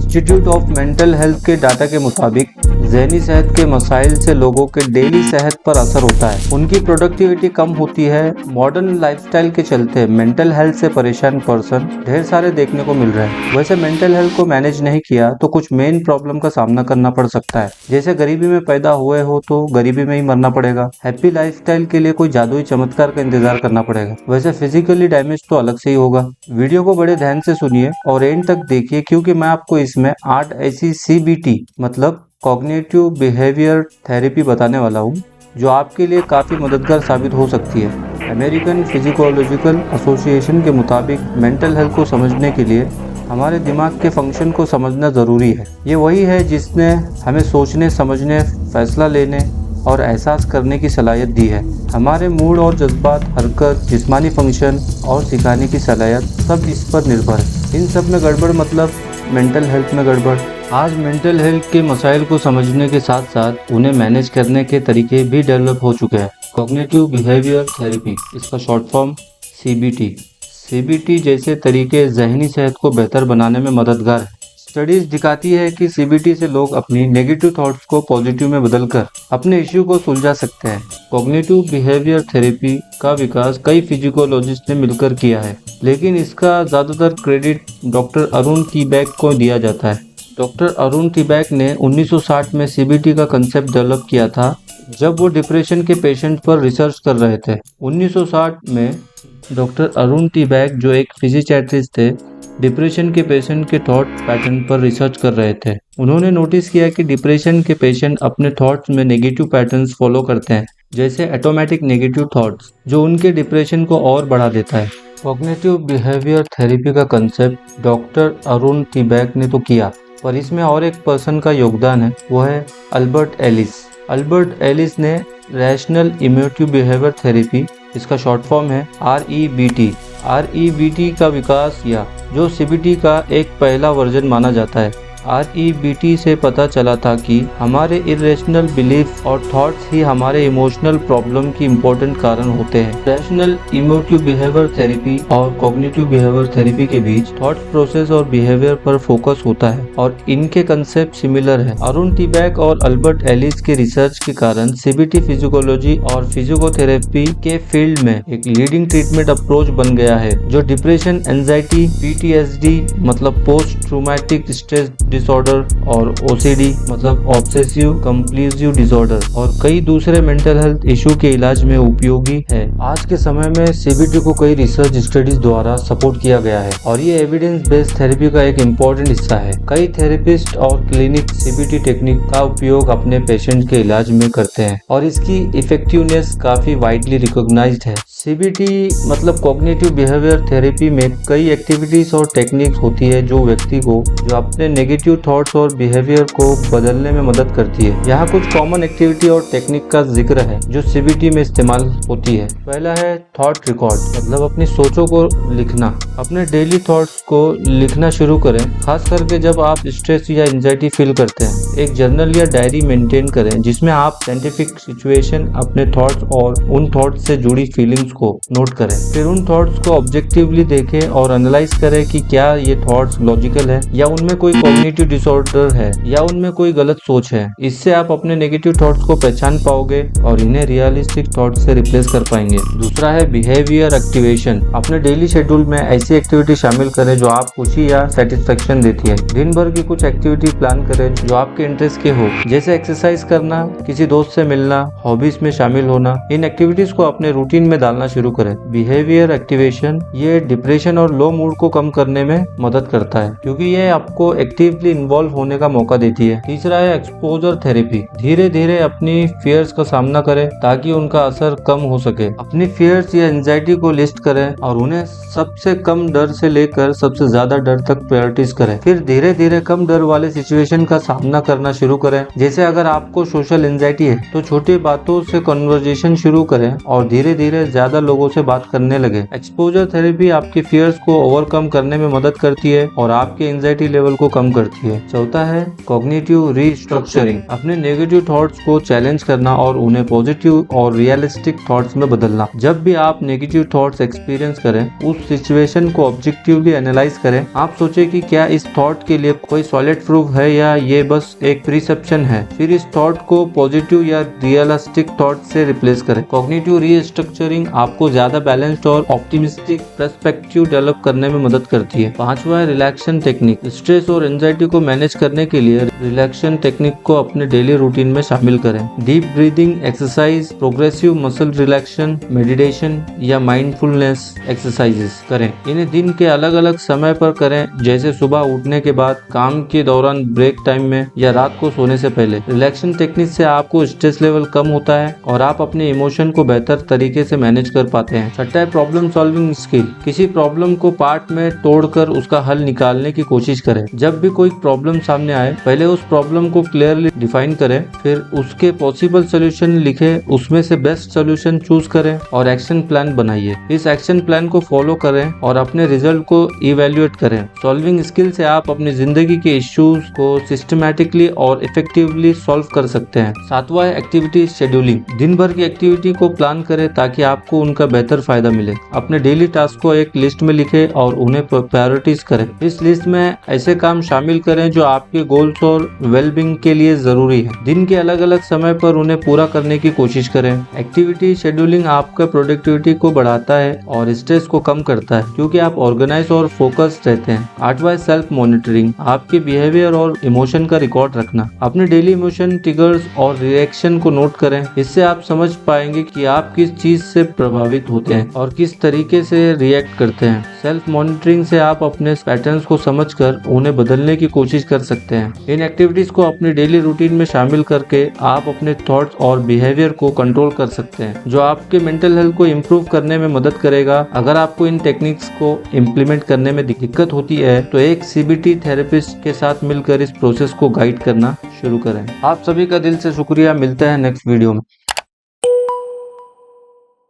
Institute of mental health के data के मुताबिक ज़हनी सेहत के मसाइल से लोगों के डेली सेहत पर असर होता है। उनकी प्रोडक्टिविटी कम होती है। मॉडर्न लाइफस्टाइल के चलते मेंटल हेल्थ से परेशान पर्सन ढेर सारे देखने को मिल रहे हैं। वैसे मेंटल हेल्थ को मैनेज नहीं किया तो कुछ मेन प्रॉब्लम का सामना करना पड़ सकता है। जैसे गरीबी में पैदा हुए हो तो गरीबी में ही मरना पड़ेगा। हैप्पी लाइफस्टाइल के लिए कोई जादुई चमत्कार का इंतजार करना पड़ेगा। वैसे फिजिकली डैमेज तो अलग से ही होगा। वीडियो को बड़े ध्यान से सुनिए और एंड तक देखिए, क्योंकि मैं आपको इसमें 8 ऐसी CBT मतलब कॉग्निटिव बिहेवियर थेरेपी बताने वाला हूँ जो आपके लिए काफ़ी मददगार साबित हो सकती है। अमेरिकन फिजिकोलॉजिकल एसोसिएशन के मुताबिक मेंटल हेल्थ को समझने के लिए हमारे दिमाग के फंक्शन को समझना ज़रूरी है। ये वही है जिसने हमें सोचने, समझने, फैसला लेने और एहसास करने की सलाहियत दी है। हमारे मूड और जज्बात, हरकत, जिस्मानी फंक्शन और सिखाने की सलाहियत सब इस पर निर्भर है। इन सब में गड़बड़ मतलब मेंटल हेल्थ में गड़बड़। आज मेंटल हेल्थ के मसाइल को समझने के साथ साथ उन्हें मैनेज करने के तरीके भी डेवलप हो चुके हैं। कॉग्निटिव बिहेवियर थेरेपी, इसका शॉर्ट फॉर्म CBT। CBT जैसे तरीके ज़हनी सेहत को बेहतर बनाने में मददगार है। स्टडीज दिखाती है कि CBT से लोग अपनी नेगेटिव थॉट्स को पॉजिटिव में बदलकर अपने इश्यू को सुलझा सकते हैं। कॉग्निटिव बिहेवियर थेरेपी का विकास कई फिजिकोलॉजिस्ट ने मिलकर किया है, लेकिन इसका ज़्यादातर क्रेडिट डॉक्टर अरुण टीबैक को दिया जाता है। डॉक्टर अरुण टीबैक ने 1960 में CBT का कंसेप्ट डेवलप किया था, जब वो डिप्रेशन के पेशेंट पर रिसर्च कर रहे थे। 1960 में डॉक्टर अरुण टीबैक, जो एक फिजिशियाट्रिस्ट थे, डिप्रेशन के पेशेंट के थॉट पैटर्न पर रिसर्च कर रहे थे। उन्होंने नोटिस किया कि डिप्रेशन के पेशेंट अपने थॉट्स में नेगेटिव पैटर्न्स फॉलो करते हैं, जैसे ऑटोमेटिक नेगेटिव थॉट्स, जो उनके डिप्रेशन को और बढ़ा देता है। कॉग्निटिव बिहेवियर थेरेपी का कंसेप्ट डॉक्टर अरुण टीबैक ने तो किया, पर इसमें और एक पर्सन का योगदान है, वो है अल्बर्ट एलिस। अल्बर्ट एलिस ने रैशनल इमोटिव बिहेवियर थेरेपी, इसका शॉर्ट फॉर्म है REBT का विकास किया, जो CBT का एक पहला वर्जन माना जाता है। REBT से पता चला था कि हमारे इरेशनल बिलीफ और थॉट्स ही हमारे इमोशनल प्रॉब्लम की इम्पोर्टेंट कारण होते हैं। रैशनल इमोटिव बिहेवियर थेरेपी और कॉग्निटिव बिहेवियर थेरेपी के बीच थॉट प्रोसेस और बिहेवियर पर फोकस होता है और इनके कंसेप्ट सिमिलर है। अरुण टीबैक और अल्बर्ट एलिस के रिसर्च के कारण CBT फिजिकोलॉजी और फिजियोथेरेपी के फील्ड में एक लीडिंग ट्रीटमेंट अप्रोच बन गया है, जो डिप्रेशन, एंजाइटी, PTSD मतलब पोस्ट ट्रॉमेटिक स्ट्रेस डिसऑर्डर और OCD मतलब ऑब्सेसिव कंपल्सिव डिसऑर्डर और कई दूसरे मेंटल हेल्थ इशू के इलाज में उपयोगी है। आज के समय में CBT को कई रिसर्च स्टडीज द्वारा सपोर्ट किया गया है और ये एविडेंस बेस्ड थेरेपी का एक इम्पोर्टेंट हिस्सा है। कई थेरेपिस्ट और क्लिनिक CBT टेक्निक का उपयोग अपने पेशेंट के इलाज में करते हैं और इसकी इफेक्टिवनेस काफी वाइडली रिकॉग्नाइज्ड है। CBT मतलब कॉग्निटिव बिहेवियर थेरेपी में कई एक्टिविटीज और टेक्निक्स होती है जो व्यक्ति को अपने नेगेटिव थॉट्स और बिहेवियर को बदलने में मदद करती है। यहाँ कुछ कॉमन एक्टिविटी और टेक्निक का जिक्र है जो CBT में इस्तेमाल होती है। पहला है थॉट रिकॉर्ड, मतलब अपनी सोचों को लिखना। अपने डेली थॉट्स को लिखना शुरू करें, खास करके जब आप स्ट्रेस या एंजाइटी फील करते हैं। एक जर्नल या डायरी मेंटेन करें जिसमें आप साइंटिफिक सिचुएशन, अपने थॉट्स और उन थॉट्स से जुड़ी फीलिंग्स को नोट करें। फिर उन थॉट्स को ऑब्जेक्टिवली देखें और एनालाइज करें कि क्या ये थॉट्स लॉजिकल है या उनमें कोई कॉग्निटिव डिसऑर्डर है या उनमें कोई गलत सोच है। इससे आप अपने नेगेटिव थॉट्स को पहचान पाओगे और इन्हें रियलिस्टिक थॉट्स से रिप्लेस कर पाएंगे। दूसरा है बिहेवियर एक्टिवेशन। अपने डेली शेड्यूल में ऐसी एक्टिविटी शामिल करें जो आप खुशी या सेटिस्फेक्शन देती है। दिन भर की कुछ एक्टिविटी प्लान करें जो आपके इंटरेस्ट के हो, जैसे एक्सरसाइज करना, किसी दोस्त से मिलना, हॉबीज में शामिल होना। इन एक्टिविटीज को अपने रूटीन में डालना शुरू करें। बिहेवियर एक्टिवेशन ये डिप्रेशन और लो मूड को कम करने में मदद करता है, क्योंकि ये आपको एक्टिवली इन्वॉल्व होने का मौका देती है। तीसरा है एक्सपोजर थेरेपी। धीरे धीरे अपनी फियर्स का सामना करें ताकि उनका असर कम हो सके। अपनी फियर्स या एंजाइटी को लिस्ट करें और उन्हें सबसे कम डर से लेकर सबसे ज्यादा डर तक प्रायोरिटीज करें। फिर धीरे धीरे कम डर वाले सिचुएशन का सामना करना शुरू करें। जैसे अगर आपको सोशल एंजाइटी है तो छोटी बातों से कन्वर्सेशन शुरू करें और धीरे धीरे ज्यादा ज्यादा लोगों से बात करने लगे। एक्सपोजर थेरेपी आपके फियर्स को ओवरकम करने में मदद करती है और आपके एंजाइटी लेवल को कम करती है। चौथा है कॉग्निटिव रीस्ट्रक्चरिंग। अपने नेगेटिव थॉट्स को चैलेंज करना और उन्हें पॉजिटिव और रियलिस्टिक थॉट्स में बदलना। जब भी आप नेगेटिव थॉट्स एक्सपीरियंस करें, उस सिचुएशन को ऑब्जेक्टिवली एनालाइज करें। आप सोचें कि क्या इस थॉट के लिए कोई सॉलिड प्रूफ है या ये बस एक प्रीसेप्शन है। फिर इस थॉट को पॉजिटिव या रियलिस्टिक थॉट से रिप्लेस करें। कॉग्निटिव रीस्ट्रक्चरिंग आपको ज्यादा बैलेंस्ड और ऑप्टिमिस्टिक पर्सपेक्टिव डेवलप करने में मदद करती है। पांचवा है रिलैक्सेशन टेक्निक। स्ट्रेस और एंजाइटी को मैनेज करने के लिए रिलैक्सेशन टेक्निक को अपने डेली रूटीन में शामिल करें। Deep breathing exercise, progressive muscle relaxation, meditation या माइंडफुलनेस एक्सरसाइजेस करें। इन्हें दिन के अलग अलग समय पर करें, जैसे सुबह उठने के बाद, काम के दौरान, ब्रेक टाइम में या रात को सोने से पहले। रिलैक्सेशन टेक्निक से आपको स्ट्रेस लेवल कम होता है और आप अपने इमोशन को बेहतर तरीके से मैनेज कर पाते हैं। छठा है प्रॉब्लम सॉल्विंग स्किल। किसी प्रॉब्लम को पार्ट में तोड़कर उसका हल निकालने की कोशिश करें। जब भी कोई प्रॉब्लम सामने आए, पहले उस प्रॉब्लम को क्लियरली डिफाइन करें, फिर उसके पॉसिबल सोल्यूशन लिखें, उसमें से बेस्ट सोल्यूशन चूज करें और एक्शन प्लान बनाइए। इस एक्शन प्लान को फॉलो करें और अपने रिजल्ट को इवेल्युएट करें। सॉल्विंग स्किल से आप अपनी जिंदगी के इश्यूज को सिस्टमैटिकली और इफेक्टिवली सॉल्व कर सकते हैं। सातवां है एक्टिविटी शेड्यूलिंग। दिन भर की एक्टिविटी को प्लान करें ताकि आपको उनका बेहतर फायदा मिले। अपने डेली टास्क को एक लिस्ट में लिखें और उन्हें प्रायोरिटीज करें। इस लिस्ट में ऐसे काम शामिल करें जो आपके गोल्स और वेलबींग के लिए जरूरी है। दिन के अलग अलग समय पर उन्हें पूरा करने की कोशिश करें। एक्टिविटी शेड्यूलिंग आपका प्रोडक्टिविटी को बढ़ाता है और स्ट्रेस को कम करता है, क्योंकि आप ऑर्गेनाइज और फोकस्ड रहते हैं। आठवां सेल्फ मॉनिटरिंग। आपके बिहेवियर और इमोशन का रिकॉर्ड रखना। अपने डेली इमोशन, ट्रिगर्स और रिएक्शन को नोट करें। इससे आप समझ पाएंगे कि आप किस चीज से प्रभावित होते हैं और किस तरीके से रिएक्ट करते हैं। सेल्फ मॉनिटरिंग से आप अपने पैटर्न्स को समझकर उन्हें बदलने की कोशिश कर सकते हैं। इन एक्टिविटीज को अपने डेली रूटीन में शामिल करके आप अपने थॉट्स और बिहेवियर को कंट्रोल कर सकते हैं, जो आपके मेंटल हेल्थ को इम्प्रूव करने में मदद करेगा। अगर आपको इन टेक्निक्स को इम्प्लीमेंट करने में दिक्कत होती है तो एक सीबीटी थेरेपिस्ट के साथ मिलकर इस प्रोसेस को गाइड करना शुरू करें। आप सभी का दिल से शुक्रिया। मिलते हैं नेक्स्ट वीडियो में।